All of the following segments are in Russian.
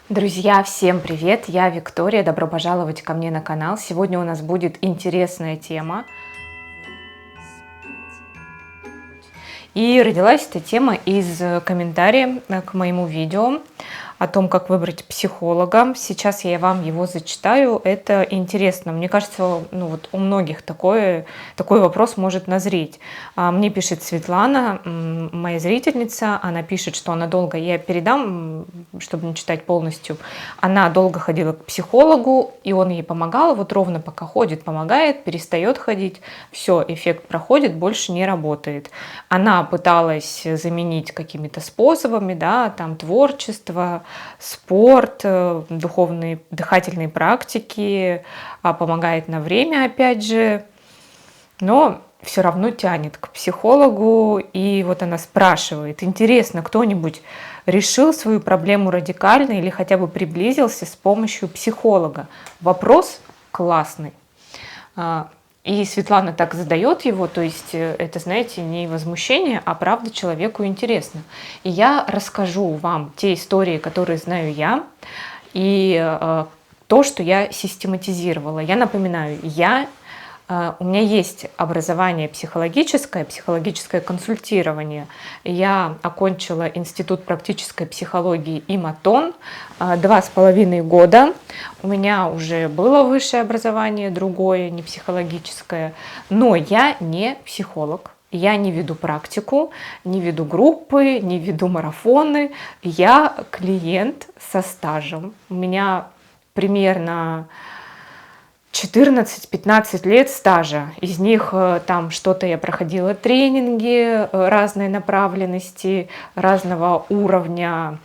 Друзья, всем привет! Я Виктория, добро пожаловать ко мне на канал. Сегодня у нас будет интересная тема. И родилась эта тема из комментария к моему видео о том, как выбрать психолога. Сейчас я вам его зачитаю. Это интересно. Мне кажется, вот у многих такой вопрос может назреть. Мне пишет Светлана, моя зрительница. Она пишет, что она долго, я передам, чтобы не читать полностью. Она долго ходила к психологу, и он ей помогал. Вот ровно пока ходит, помогает, перестает ходить. Все, эффект проходит, больше не работает. Она пыталась заменить какими-то способами, да, там творчество, спорт, духовные, дыхательные практики, помогает на время, опять же, но все равно тянет к психологу. И вот она спрашивает: интересно, кто-нибудь решил свою проблему радикально или хотя бы приблизился с помощью психолога? Вопрос классный. И Светлана так задает его, то есть это, знаете, не возмущение, а правда человеку интересно. И я расскажу вам те истории, которые знаю я, и то, что я систематизировала. Я напоминаю, у меня есть образование психологическое консультирование. Я окончила Институт практической психологии ИМАТОН 2,5 года. У меня уже было высшее образование, другое, не психологическое. Но я не психолог. Я не веду практику, не веду группы, не веду марафоны. Я клиент со стажем. У меня примерно 14-15 лет стажа. Из них там что-то я проходила тренинги разной направленности, разного уровня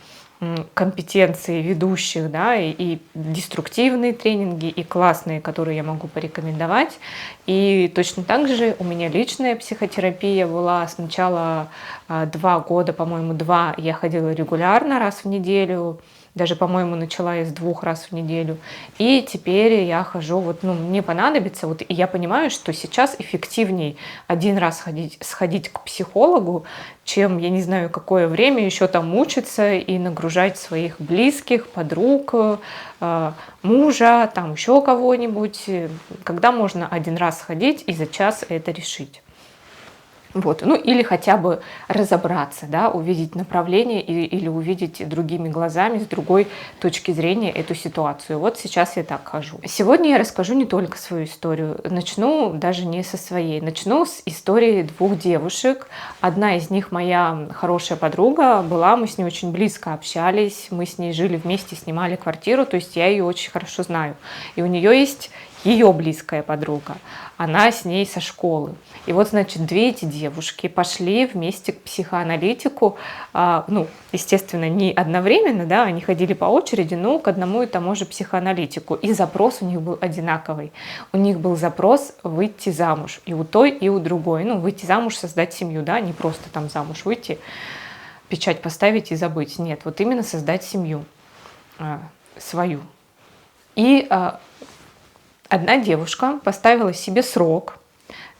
компетенции ведущих, да, и деструктивные тренинги, и классные, которые я могу порекомендовать. И точно так же у меня личная психотерапия была. Сначала 2 года, по-моему, 2 я ходила регулярно, раз в неделю. Даже, по-моему, начала я с 2 раз в неделю. И теперь я хожу, мне понадобится, и я понимаю, что сейчас эффективней 1 раз сходить к психологу, чем, я не знаю, какое время еще там мучиться и нагружать своих близких, подруг, мужа, там еще кого-нибудь, когда можно 1 раз сходить и за час это решить. Или хотя бы разобраться, да, увидеть направление или увидеть другими глазами, с другой точки зрения эту ситуацию. Вот сейчас я так хожу. Сегодня я расскажу не только свою историю. Начну даже не со своей. Начну с истории 2 девушек. Одна из них моя хорошая подруга была, мы с ней очень близко общались, мы с ней жили вместе, снимали квартиру, то есть я ее очень хорошо знаю. И у нее есть ее близкая подруга, она с ней со школы. И вот, значит, 2 эти девушки пошли вместе к психоаналитику, естественно, не одновременно, да, они ходили по очереди, но к одному и тому же психоаналитику. И запрос у них был одинаковый. У них был запрос выйти замуж. И у той, и у другой. Выйти замуж, создать семью, да, не просто там замуж выйти, печать поставить и забыть. Нет, вот именно создать семью свою. И одна девушка поставила себе срок,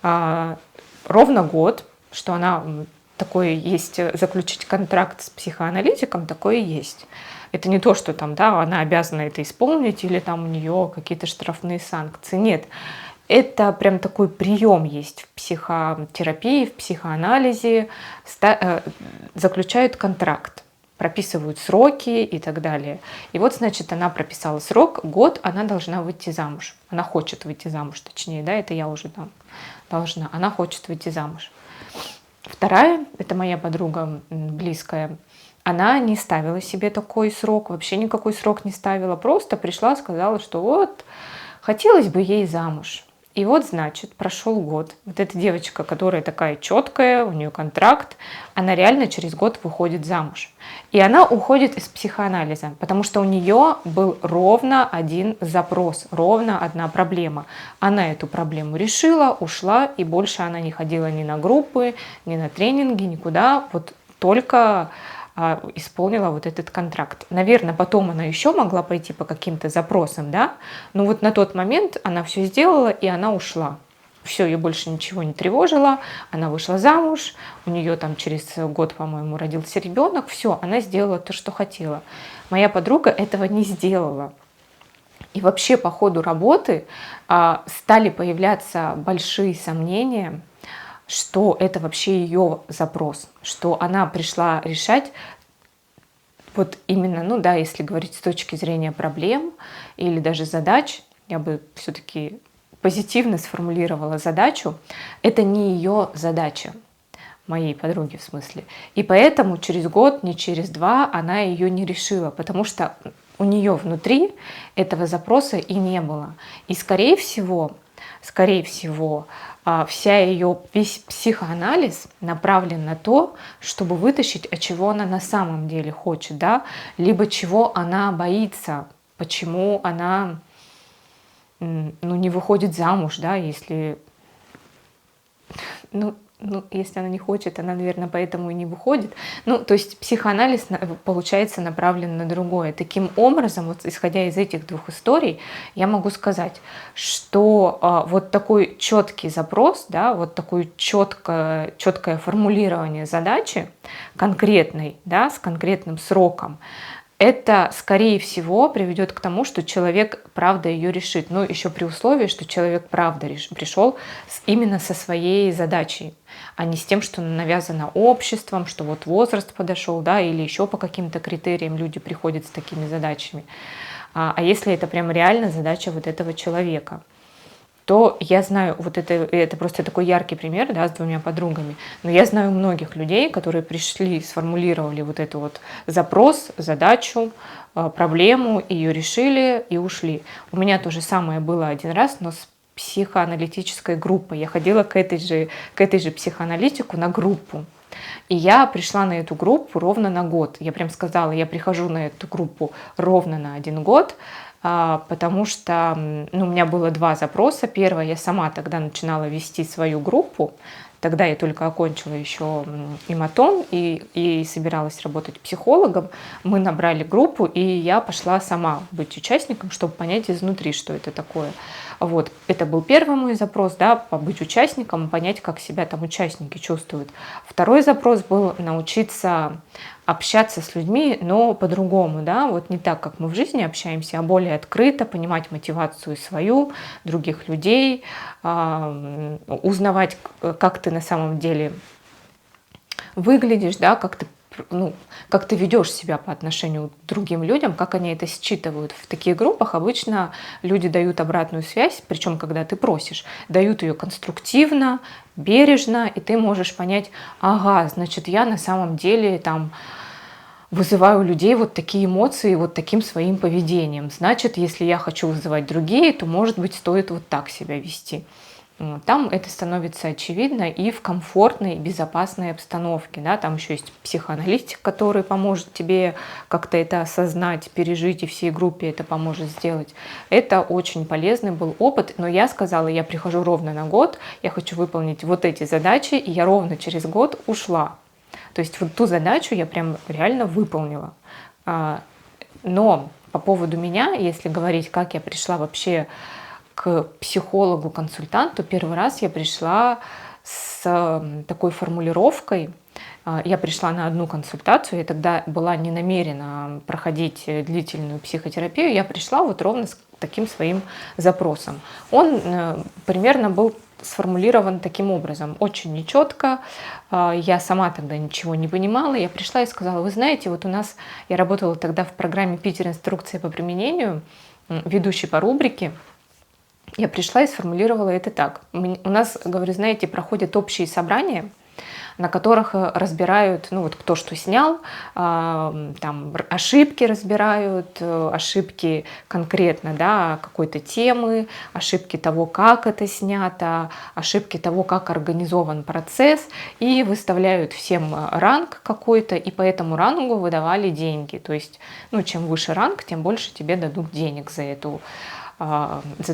ровно год, что она такое есть, заключить контракт с психоаналитиком, такое есть. Это не то, что там, да, она обязана это исполнить или там у нее какие-то штрафные санкции. Нет, это прям такой прием есть в психотерапии, в психоанализе, заключают контракт, прописывают сроки и так далее. И вот, значит, она прописала срок, год, она должна выйти замуж. Она хочет выйти замуж, точнее, да, это я уже там должна. Она хочет выйти замуж. Вторая, это моя подруга близкая, она не ставила себе такой срок, вообще никакой срок не ставила, просто пришла, сказала, что вот, хотелось бы ей замуж. И вот, значит, прошел год. Вот эта девочка, которая такая четкая, у нее контракт, она реально через год выходит замуж. И она уходит из психоанализа, потому что у нее был ровно 1 запрос, ровно 1 проблема. Она эту проблему решила, ушла, и больше она не ходила ни на группы, ни на тренинги, никуда, вот только исполнила вот этот контракт. Наверное, потом она еще могла пойти по каким-то запросам, да, но вот на тот момент она все сделала, и она ушла. Все, ее больше ничего не тревожило, она вышла замуж, у нее там через год, по-моему, родился ребенок, все, она сделала то, что хотела. Моя подруга этого не сделала. И вообще по ходу работы стали появляться большие сомнения, что это вообще ее запрос, что она пришла решать вот именно, ну да, если говорить с точки зрения проблем или даже задач, я бы все-таки позитивно сформулировала задачу, это не ее задача, моей подруги в смысле. И поэтому через год, не через два она ее не решила, потому что у нее внутри этого запроса и не было. И скорее всего, вся ее весь психоанализ направлен на то, чтобы вытащить, от чего она на самом деле хочет, да, либо чего она боится, почему она не выходит замуж, да, если если она не хочет, она, наверное, поэтому и не выходит. То есть психоанализ, получается, направлен на другое. Таким образом, вот исходя из этих двух историй, я могу сказать, что вот такой четкий запрос, да, вот такое четкое формулирование задачи конкретной, да, с конкретным сроком, это, скорее всего, приведет к тому, что человек правда ее решит. Но еще при условии, что человек правда пришел именно со своей задачей, а не с тем, что навязано обществом, что вот возраст подошел, да, или еще по каким-то критериям люди приходят с такими задачами. А если это прям реально задача вот этого человека, то я знаю, вот это просто такой яркий пример, да, с двумя подругами, но я знаю многих людей, которые пришли, сформулировали вот этот вот запрос, задачу, проблему, ее решили и ушли. У меня то же самое было один раз, но с психоаналитической группой. Я ходила к этой же психоаналитику на группу. И я пришла на эту группу ровно на год. Я прям сказала, я прихожу на эту группу ровно на 1 год, потому что у меня было 2 запроса. Первое, я сама тогда начинала вести свою группу. Тогда я только окончила еще ИМАТОН и собиралась работать психологом. Мы набрали группу, и я пошла сама быть участником, чтобы понять изнутри, что это такое. Вот. Это был первый мой запрос, да, побыть участником, понять, как себя там участники чувствуют. Второй запрос был научиться общаться с людьми, но по-другому, да, вот не так, как мы в жизни общаемся, а более открыто, понимать мотивацию свою, других людей, узнавать, как ты на самом деле выглядишь, да, как ты ведешь себя по отношению к другим людям, как они это считывают. В таких группах обычно люди дают обратную связь, причем когда ты просишь, дают ее конструктивно, бережно, и ты можешь понять, ага, значит, я на самом деле там вызываю у людей вот такие эмоции вот таким своим поведением. Значит, если я хочу вызывать другие, то, может быть, стоит вот так себя вести. Там это становится очевидно и в комфортной, безопасной обстановке. Да? Там еще есть психоаналитик, который поможет тебе как-то это осознать, пережить, и всей группе это поможет сделать. Это очень полезный был опыт, но я сказала, я прихожу ровно на год, я хочу выполнить вот эти задачи, и я ровно через год ушла. То есть вот ту задачу я прям реально выполнила. Но по поводу меня, если говорить, как я пришла вообще к психологу-консультанту, первый раз я пришла с такой формулировкой. Я пришла на одну консультацию, я тогда была не намерена проходить длительную психотерапию, я пришла вот ровно с таким своим запросом. Он примерно был сформулирован таким образом, очень нечетко, я сама тогда ничего не понимала, я пришла и сказала, вы знаете, вот у нас, я работала тогда в программе «Питер. Инструкция по применению», ведущей по рубрике, я пришла и сформулировала это так. У нас, говорю, знаете, проходят общие собрания, на которых разбирают, вот кто что снял, там ошибки разбирают, ошибки конкретно, да, какой-то темы, ошибки того, как это снято, ошибки того, как организован процесс, и выставляют всем ранг какой-то, и по этому рангу выдавали деньги. То есть, чем выше ранг, тем больше тебе дадут денег за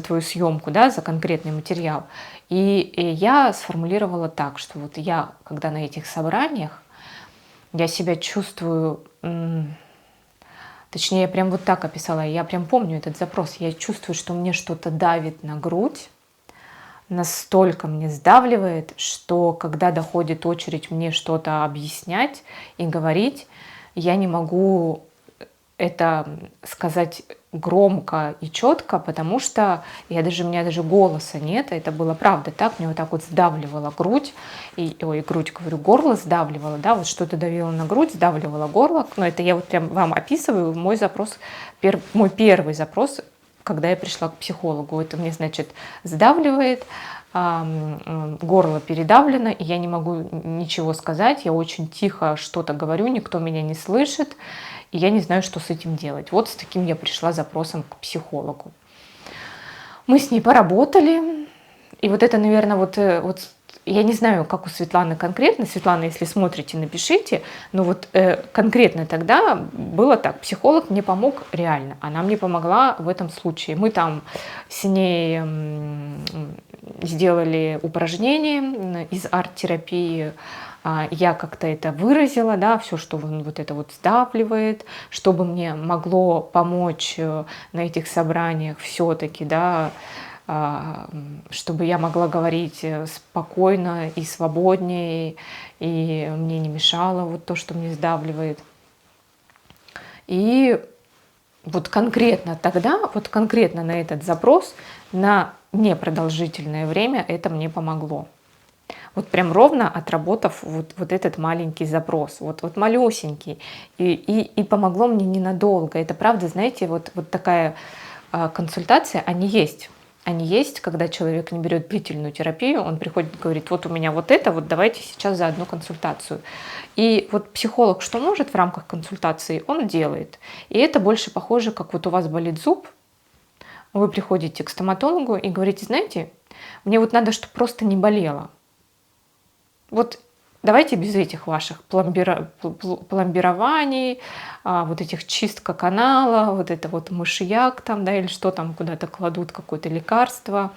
твою съемку, да, за конкретный материал. И я сформулировала так, что вот я, когда на этих собраниях, я себя чувствую, точнее, я прям вот так описала, я прям помню этот запрос, я чувствую, что мне что-то давит на грудь, настолько мне сдавливает, что когда доходит очередь мне что-то объяснять и говорить, я не могу это сказать громко и четко, потому что у меня даже голоса нет, это было правда так, мне вот так вот сдавливала грудь, горло сдавливало, да, вот что-то давило на грудь, сдавливало горло, но это я вот прям вам описываю мой запрос, мой первый запрос, когда я пришла к психологу, это мне, значит, сдавливает, горло передавлено, и я не могу ничего сказать, я очень тихо что-то говорю, никто меня не слышит, и я не знаю, что с этим делать. Вот с таким я пришла запросом к психологу. Мы с ней поработали, и вот это, наверное, вот я не знаю, как у Светланы конкретно. Светлана, если смотрите, напишите. Но вот конкретно тогда было так. Психолог мне помог реально. Она мне помогла в этом случае. Мы там с ней сделали упражнения из арт-терапии. Я как-то это выразила, да, все, что вот это вот сдавливает, чтобы мне могло помочь на этих собраниях все-таки, да, чтобы я могла говорить спокойно и свободнее, и мне не мешало вот то, что мне сдавливает. И вот конкретно тогда, вот конкретно на этот запрос, на непродолжительное время это мне помогло. Вот прям ровно отработав вот этот маленький запрос, вот малюсенький, и помогло мне ненадолго. Это правда, знаете, вот такая консультация, они есть. Они есть, когда человек не берет длительную терапию, он приходит и говорит, вот у меня вот это, вот давайте сейчас за одну консультацию. И вот психолог что может в рамках консультации, он делает. И это больше похоже, как вот у вас болит зуб, вы приходите к стоматологу и говорите, знаете, мне вот надо, чтобы просто не болело. Вот давайте без этих ваших пломбирований, вот этих чистка канала, вот это вот мышьяк там, да, или что там куда-то кладут, какое-то лекарство.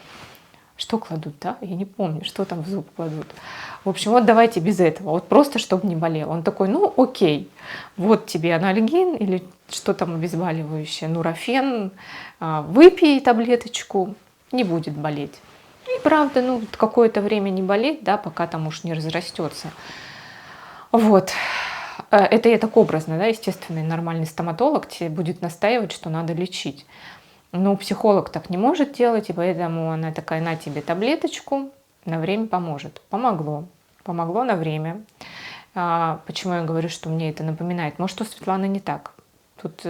Что кладут, да? Я не помню, что там в зуб кладут. В общем, вот давайте без этого, вот просто чтобы не болело. Он такой, ну окей, вот тебе анальгин или что там обезболивающее, нурофен, выпей таблеточку, не будет болеть. И правда, ну, какое-то время не болеть, да, пока там уж не разрастется. Вот. Это я так образно, да, естественный нормальный стоматолог тебе будет настаивать, что надо лечить. Но психолог так не может делать, и поэтому она такая, на тебе таблеточку, на время поможет. Помогло. Помогло на время. Почему я говорю, что мне это напоминает? Может, у Светланы не так. Тут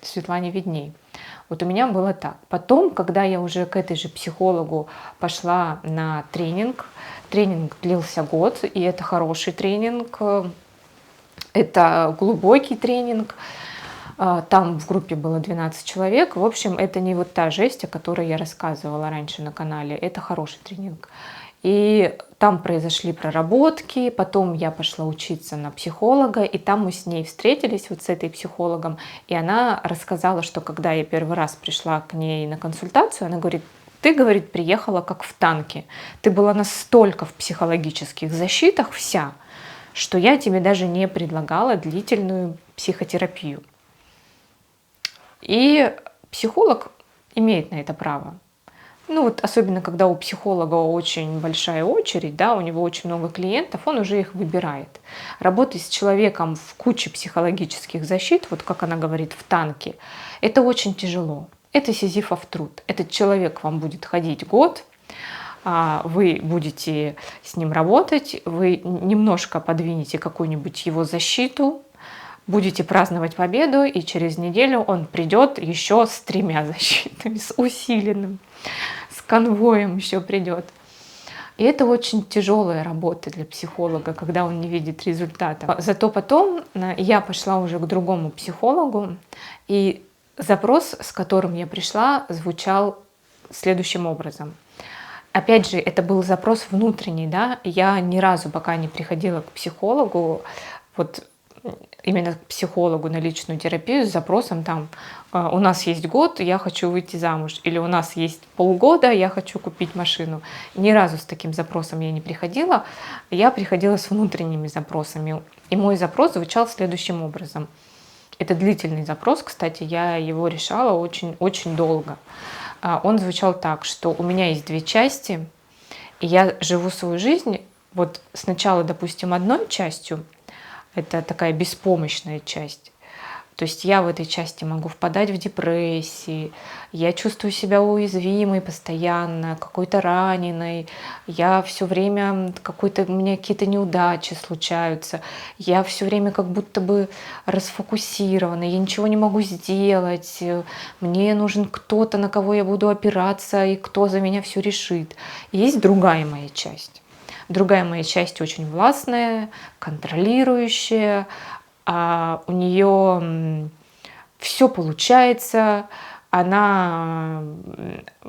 Светлане видней. Вот у меня было так. Потом, когда я уже к этой же психологу пошла на тренинг длился год, и это хороший тренинг, это глубокий тренинг. Там в группе было 12 человек. В общем, это не вот та жесть, о которой я рассказывала раньше на канале. Это хороший тренинг. И там произошли проработки, потом я пошла учиться на психолога, и там мы с ней встретились, вот с этой психологом, и она рассказала, что когда я первый раз пришла к ней на консультацию, она говорит, ты, говорит, приехала как в танке, ты была настолько в психологических защитах вся, что я тебе даже не предлагала длительную психотерапию. И психолог имеет на это право. Ну вот особенно, когда у психолога очень большая очередь, да, у него очень много клиентов, он уже их выбирает. Работать с человеком в куче психологических защит, вот как она говорит, в танке, это очень тяжело. Это сизифов труд. Этот человек вам будет ходить год, вы будете с ним работать, вы немножко подвинете какую-нибудь его защиту, будете праздновать победу, и через неделю он придет еще с 3 защитами, с усиленным, с конвоем еще придет. И это очень тяжелая работа для психолога, когда он не видит результата. Зато потом я пошла уже к другому психологу, и запрос, с которым я пришла, звучал следующим образом. Опять же, это был запрос внутренний, да, я ни разу пока не приходила к психологу, вот именно к психологу на личную терапию с запросом там у нас есть год, я хочу выйти замуж, или у нас есть полгода, я хочу купить машину. Ни разу с таким запросом я не приходила, я приходила с внутренними запросами. И мой запрос звучал следующим образом. Это длительный запрос, кстати, я его решала очень долго. Он звучал так, что у меня есть 2 части, и я живу свою жизнь вот сначала, допустим, одной частью, это такая беспомощная часть, То есть я в этой части могу впадать в депрессии, я чувствую себя уязвимой постоянно, какой-то раненой, я все время какой-то, у меня какие-то неудачи случаются, я все время как будто бы расфокусирована, я ничего не могу сделать, мне нужен кто-то, на кого я буду опираться, и кто за меня все решит. Есть другая моя часть. Другая моя часть очень властная, контролирующая, у нее все получается, она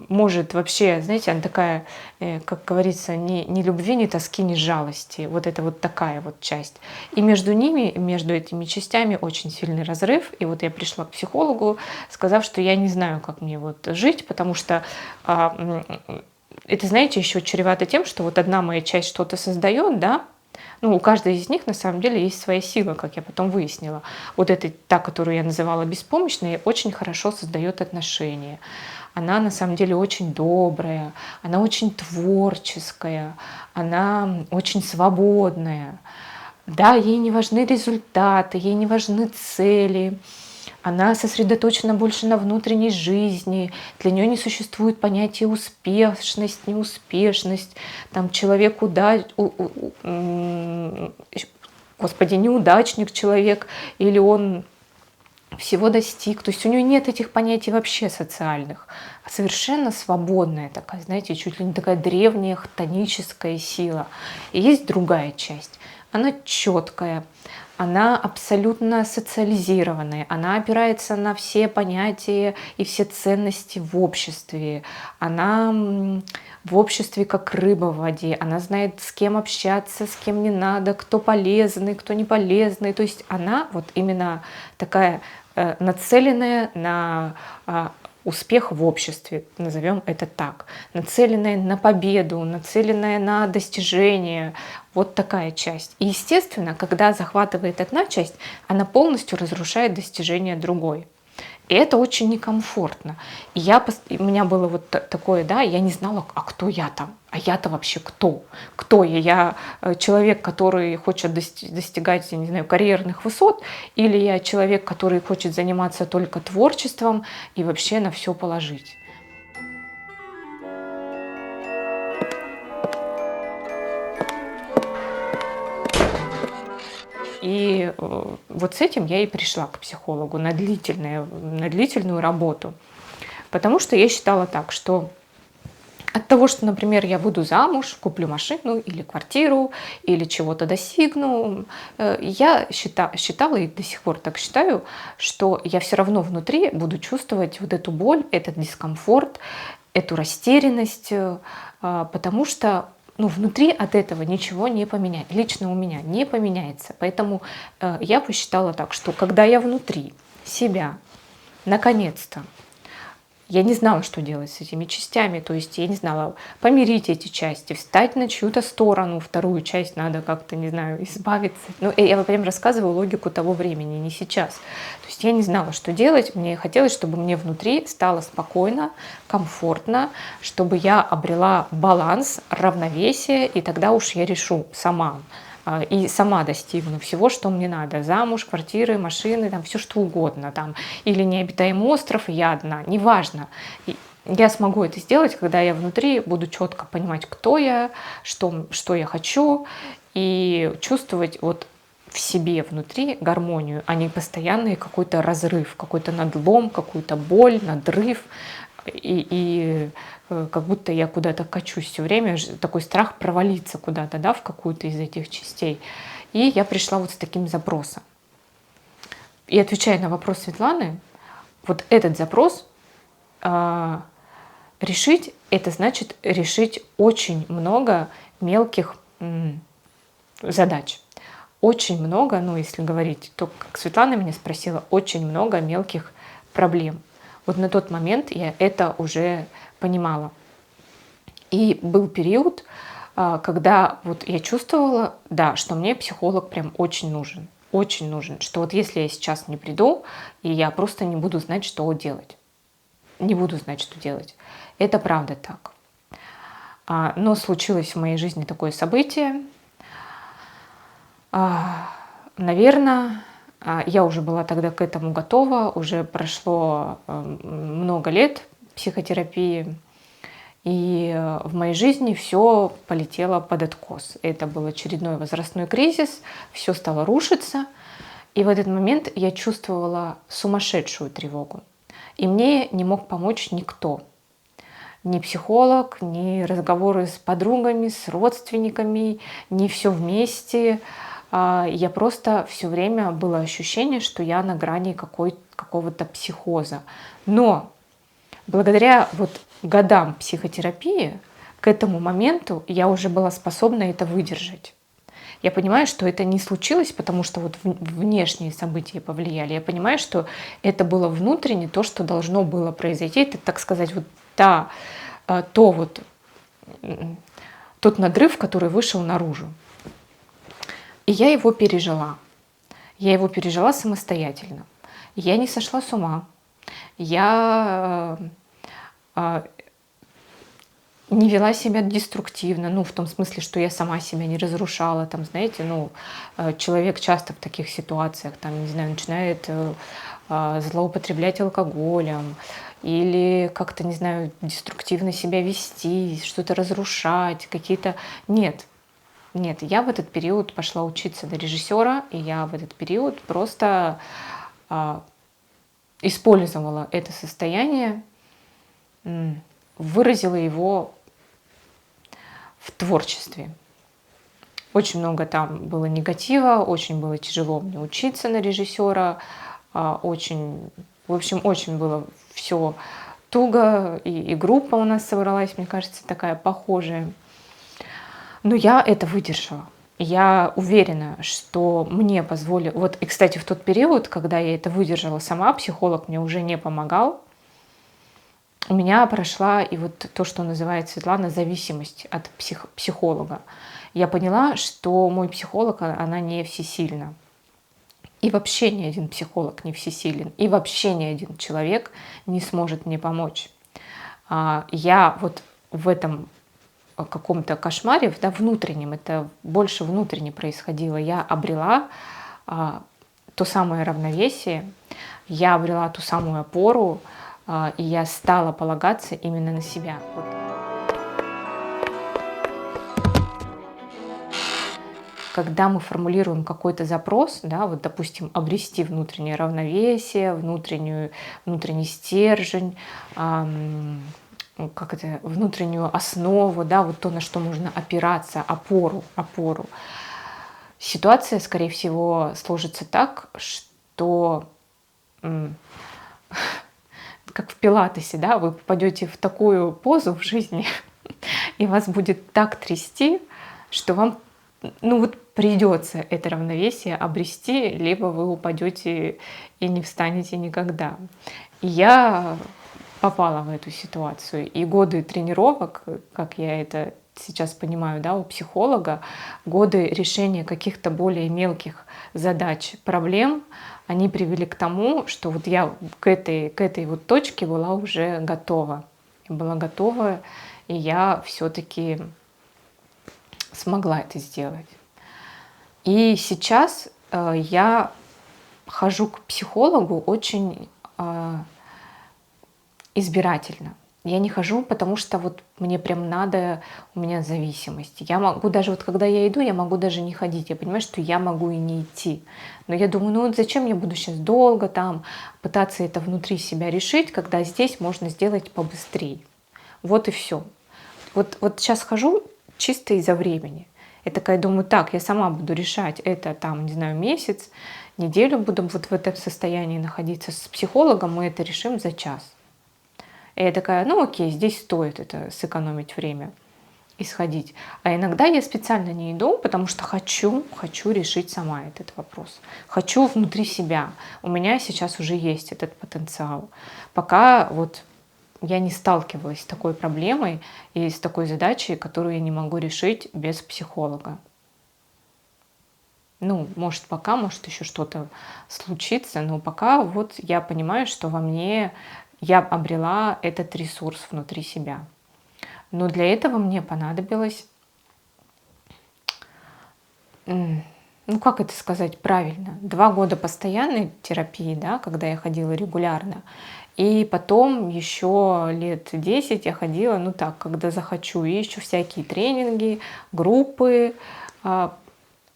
может вообще, знаете, она такая, как говорится, ни любви, ни тоски, ни жалости. Вот это вот такая вот часть. И между ними, между этими частями очень сильный разрыв. И вот я пришла к психологу, сказав, что я не знаю, как мне вот жить, потому что это, знаете, еще чревато тем, что вот одна моя часть что-то создает, да, ну, у каждой из них на самом деле есть своя сила, как я потом выяснила. Вот эта, та, которую я называла беспомощной, очень хорошо создает отношения. Она на самом деле очень добрая, она очень творческая, она очень свободная. Да, ей не важны результаты, ей не важны цели. Она сосредоточена больше на внутренней жизни. Для нее не существует понятия успешность, неуспешность. Там человек господи, неудачник человек, или он всего достиг. То есть у нее нет этих понятий вообще социальных. А совершенно свободная такая, знаете, чуть ли не такая древняя хтоническая сила. И есть другая часть. Она четкая, она абсолютно социализированная, она опирается на все понятия и все ценности в обществе. Она в обществе как рыба в воде, она знает, с кем общаться, с кем не надо, кто полезный, кто не полезный. То есть она вот именно такая нацеленная на успех в обществе, назовем это так, нацеленная на победу, нацеленная на достижение, вот такая часть. И, естественно, когда захватывает одна часть, она полностью разрушает достижения другой. И это очень некомфортно. И у меня было вот такое, да, я не знала, а кто я там? А я-то вообще кто? Кто я? Я человек, который хочет достигать, я не знаю, карьерных высот, или я человек, который хочет заниматься только творчеством и вообще на все положить? И вот с этим я и пришла к психологу на длительную работу. Потому что я считала так, что от того, что, например, я буду замуж, куплю машину или квартиру, или чего-то достигну, я считала и до сих пор так считаю, что я все равно внутри буду чувствовать вот эту боль, этот дискомфорт, эту растерянность, потому что внутри от этого ничего не поменяется. Лично у меня не поменяется. Поэтому я посчитала так, что когда я внутри себя, наконец-то, я не знала, что делать с этими частями, то есть я не знала, помирить эти части, встать на чью-то сторону, вторую часть надо как-то, не знаю, избавиться. Я прям рассказываю логику того времени, не сейчас. То есть я не знала, что делать, мне хотелось, чтобы мне внутри стало спокойно, комфортно, чтобы я обрела баланс, равновесие, и тогда уж я решу сама. И сама достигну всего, что мне надо. Замуж, квартиры, машины, там все что угодно. Там, или необитаемый остров, и я одна. Неважно. Я смогу это сделать, когда я внутри буду четко понимать, кто я, что я хочу, и чувствовать вот в себе внутри гармонию, а не постоянный какой-то разрыв, какой-то надлом, какую-то боль, надрыв. И как будто я куда-то качусь все время, такой страх провалиться куда-то, да, в какую-то из этих частей. И я пришла вот с таким запросом. И отвечая на вопрос Светланы, вот этот запрос решить, это значит решить очень много мелких задач. Очень много, если говорить, то, как Светлана меня спросила, очень много мелких проблем. Вот на тот момент я это уже понимала. И был период, когда вот я чувствовала, да, что мне психолог прям очень нужен, что вот если я сейчас не приду, и я просто не буду знать, что делать. Не буду знать, что делать. Это правда так. Но случилось в моей жизни такое событие. Наверное, Я уже была тогда к этому готова, уже прошло много лет психотерапии, и в моей жизни все полетело под откос. Это был очередной возрастной кризис, все стало рушиться. И в этот момент я чувствовала сумасшедшую тревогу. И мне не мог помочь никто. Ни психолог, ни разговоры с подругами, с родственниками, ни все вместе. Я просто все время было ощущение, что я на грани какого-то психоза. Но благодаря вот годам психотерапии к этому моменту я уже была способна это выдержать. Я понимаю, что это не случилось, потому что вот внешние события повлияли. Я понимаю, что это было внутренне то, что должно было произойти. Это, так сказать, вот тот надрыв, который вышел наружу. И я его пережила. Я его пережила самостоятельно. Я не сошла с ума. Я не вела себя деструктивно, в том смысле, что я сама себя не разрушала, там, знаете, человек часто в таких ситуациях, там, не знаю, начинает злоупотреблять алкоголем или как-то, не знаю, деструктивно себя вести, что-то разрушать, какие-то... Нет, я в этот период пошла учиться на режиссера, и я в этот период просто использовала это состояние, выразила его в творчестве. Очень много там было негатива, очень было тяжело мне учиться на режиссера, очень было все туго, и группа у нас собралась, мне кажется, такая похожая. Но я это выдержала. Я уверена, что мне позволило... Вот, и, кстати, в тот период, когда я это выдержала сама, психолог мне уже не помогал, у меня прошла и вот то, что называет Светлана, зависимость от психолога. Я поняла, что мой психолог, она не всесильна. И вообще ни один психолог не всесилен. И вообще ни один человек не сможет мне помочь. Я вот в этом каком-то кошмаре, внутреннем, это больше внутренне происходило, я обрела то самое равновесие, я обрела ту самую опору, и я стала полагаться именно на себя. Когда мы формулируем какой-то запрос, допустим, обрести внутреннее равновесие, внутренний стержень, внутреннюю основу, то, на что нужно опираться, опору. Ситуация, скорее всего, сложится так, что как в пилатесе, вы попадете в такую позу в жизни, и вас будет так трясти, что вам придется это равновесие обрести, либо вы упадете и не встанете никогда. И я попала в эту ситуацию. И годы тренировок, как я это сейчас понимаю, у психолога, годы решения каких-то более мелких задач, проблем, они привели к тому, что вот я к этой вот точке была уже готова. Я была готова, и я все-таки смогла это сделать. И сейчас я хожу к психологу очень избирательно. Я не хожу, потому что вот мне прям надо, у меня зависимость. Я могу даже, когда я иду, я могу даже не ходить. Я понимаю, что я могу и не идти. Но я думаю, зачем я буду сейчас долго пытаться это внутри себя решить, когда здесь можно сделать побыстрее. Вот и все. Вот сейчас хожу чисто из-за времени. Я такая думаю, я сама буду решать это месяц, неделю буду вот в этом состоянии находиться с психологом, мы это решим за час. И я такая, окей, здесь стоит это сэкономить время и сходить. А иногда я специально не иду, потому что хочу решить сама этот вопрос. Хочу внутри себя. У меня сейчас уже есть этот потенциал. Пока я не сталкивалась с такой проблемой и с такой задачей, которую я не могу решить без психолога. Может, еще что-то случится, но пока я понимаю, что во мне я обрела этот ресурс внутри себя. Но для этого мне понадобилось ну как это сказать правильно, 2 года постоянной терапии, да, когда я ходила регулярно, и потом еще лет 10 я ходила, ну так, когда захочу, и еще всякие тренинги, группы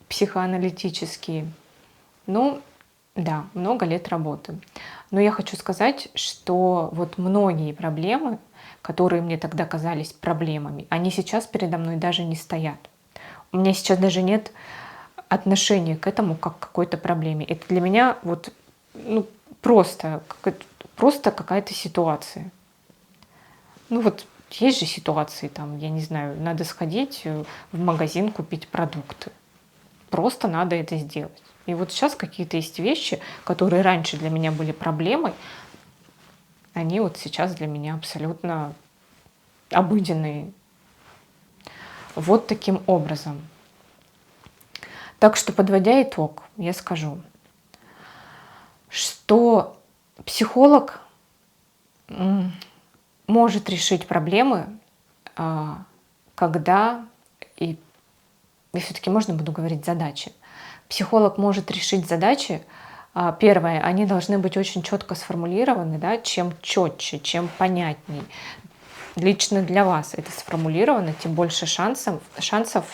психоаналитические. Ну, да, много лет работы. Но я хочу сказать, что вот многие проблемы, которые мне тогда казались проблемами, они сейчас передо мной даже не стоят. У меня сейчас даже нет отношения к этому как к какой-то проблеме. Это для меня вот ну, просто какая-то ситуация. Ну вот есть же ситуации, там, я не знаю, надо сходить в магазин, купить продукты. Просто надо это сделать. И вот сейчас какие-то есть вещи, которые раньше для меня были проблемой, они вот сейчас для меня абсолютно обыденные. Вот таким образом. Так что, подводя итог, я скажу, что психолог может решить проблемы, когда, и все-таки можно буду говорить задачи. Психолог может решить задачи. Первое, они должны быть очень четко сформулированы, да, чем четче, чем понятней. Лично для вас это сформулировано, тем больше шансов,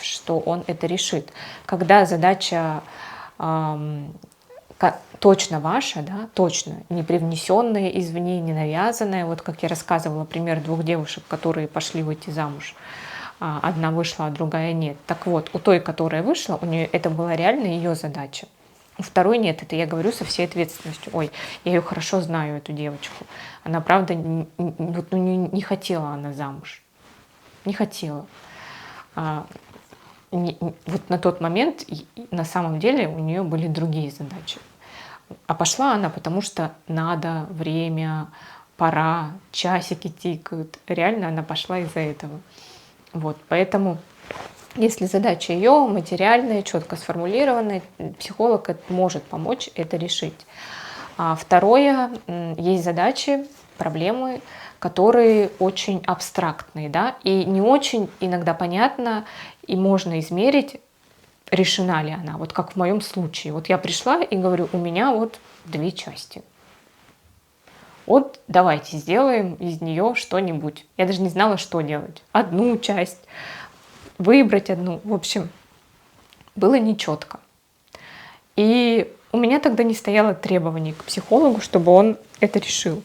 что он это решит. Когда задача точно ваша, да, точно, не привнесенная извне, не навязанная, вот как я рассказывала пример 2 девушек, которые пошли выйти замуж. Одна вышла, а другая нет. Так вот, у той, которая вышла, у нее это была реально ее задача. У второй нет, это я говорю со всей ответственностью. Ой, я ее хорошо знаю, эту девочку. Она, правда, не хотела она замуж. Не хотела. Вот на тот момент на самом деле у нее были другие задачи. А пошла она, потому что надо, время, пора, часики тикают. Реально она пошла из-за этого. Вот, поэтому, если задача ее материальная, четко сформулированная, психолог может помочь это решить. А второе, есть задачи, проблемы, которые очень абстрактные, да, и не очень иногда понятно, и можно измерить, решена ли она. Вот как в моем случае. Вот я пришла и говорю, у меня вот 2 части. Вот давайте сделаем из нее что-нибудь. Я даже не знала, что делать. Одну часть, выбрать одну. В общем, было нечетко. И у меня тогда не стояло требований к психологу, чтобы он это решил.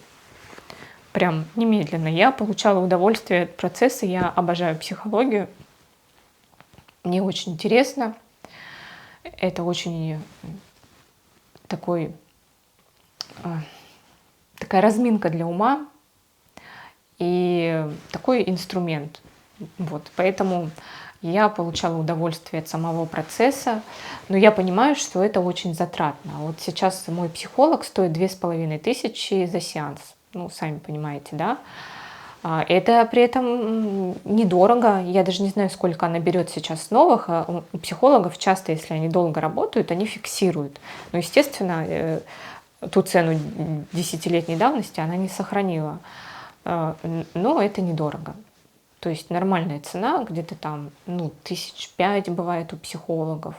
Прям немедленно. Я получала удовольствие от процесса. Я обожаю психологию. Мне очень интересно. Это очень такая разминка для ума и такой инструмент. Вот. Поэтому я получала удовольствие от самого процесса, но я понимаю, что это очень затратно. Вот сейчас мой психолог стоит 2500 за сеанс. Ну, сами понимаете, да? Это при этом недорого. Я даже не знаю, сколько она берет сейчас новых. У психологов часто, если они долго работают, они фиксируют. Но, естественно, ту цену 10-летней давности она не сохранила. Но это недорого. То есть нормальная цена где-то там, 5 бывает у психологов.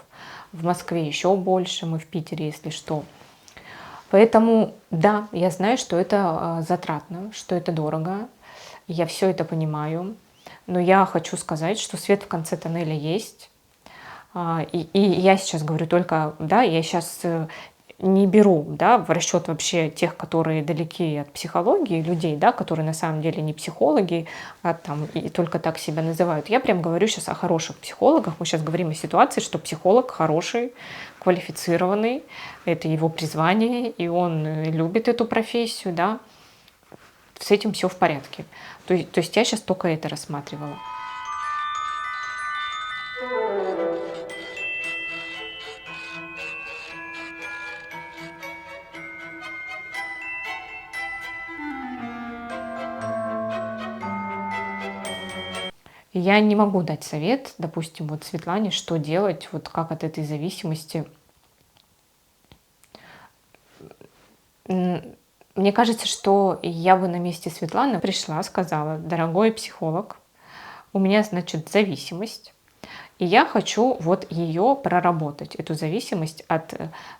В Москве еще больше, мы в Питере, если что. Поэтому, да, я знаю, что это затратно, что это дорого. Я все это понимаю. Но я хочу сказать, что свет в конце тоннеля есть. И я сейчас говорю только, да, я сейчас не беру, да, в расчет вообще тех, которые далеки от психологии, людей, да, которые на самом деле не психологи, а там и только так себя называют. Я прям говорю сейчас о хороших психологах. Мы сейчас говорим о ситуации, что психолог хороший, квалифицированный, это его призвание, и он любит эту профессию, да. С этим все в порядке. То есть я сейчас только это рассматривала. Я не могу дать совет, допустим, вот Светлане, что делать, вот как от этой зависимости. Мне кажется, что я бы на месте Светланы пришла, сказала: дорогой психолог, у меня, значит, зависимость, И я хочу вот ее проработать, эту зависимость от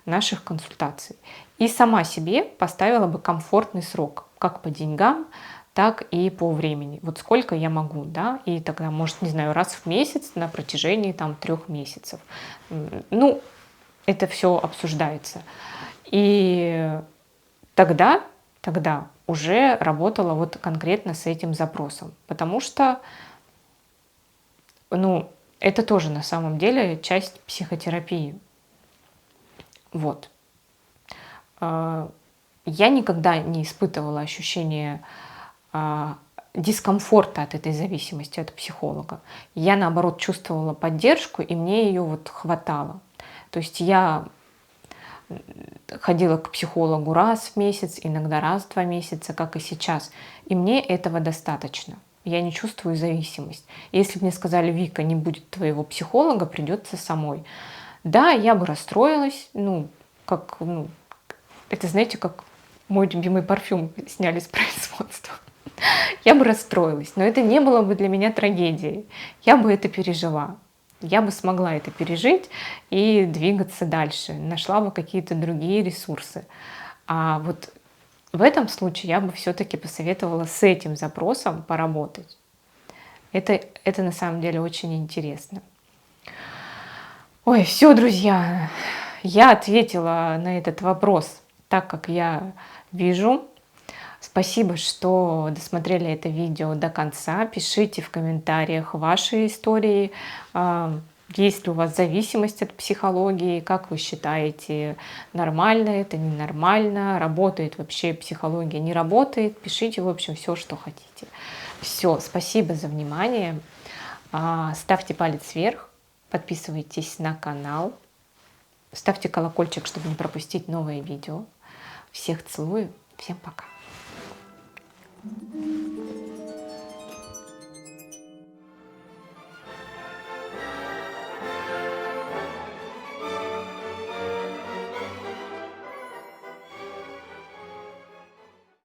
наших консультаций. И сама себе поставила бы комфортный срок, как по деньгам, так и по времени. Вот сколько я могу, да, и тогда, может, не знаю, раз в месяц на протяжении там 3 месяцев. Ну, это все обсуждается. И тогда уже работала вот конкретно с этим запросом, потому что, ну, это тоже на самом деле часть психотерапии. Вот. Я никогда не испытывала ощущение дискомфорта от этой зависимости от психолога. Я, наоборот, чувствовала поддержку, и мне ее вот хватало. То есть я ходила к психологу раз в месяц, иногда раз в 2 месяца, как и сейчас. И мне этого достаточно. Я не чувствую зависимость. Если бы мне сказали: Вика, не будет твоего психолога, придется самой. Да, я бы расстроилась. Это, знаете, как мой любимый парфюм сняли с производства. Я бы расстроилась, но это не было бы для меня трагедией. Я бы это пережила. Я бы смогла это пережить и двигаться дальше. Нашла бы какие-то другие ресурсы. А вот в этом случае я бы все-таки посоветовала с этим запросом поработать. Это на самом деле очень интересно. Ой, все, друзья, я ответила на этот вопрос так, как я вижу. Спасибо, что досмотрели это видео до конца. Пишите в комментариях ваши истории. Есть ли у вас зависимость от психологии? Как вы считаете, нормально это, ненормально? Работает вообще психология, не работает? Пишите, в общем, все, что хотите. Все, спасибо за внимание. Ставьте палец вверх, подписывайтесь на канал, ставьте колокольчик, чтобы не пропустить новые видео. Всех целую, всем пока.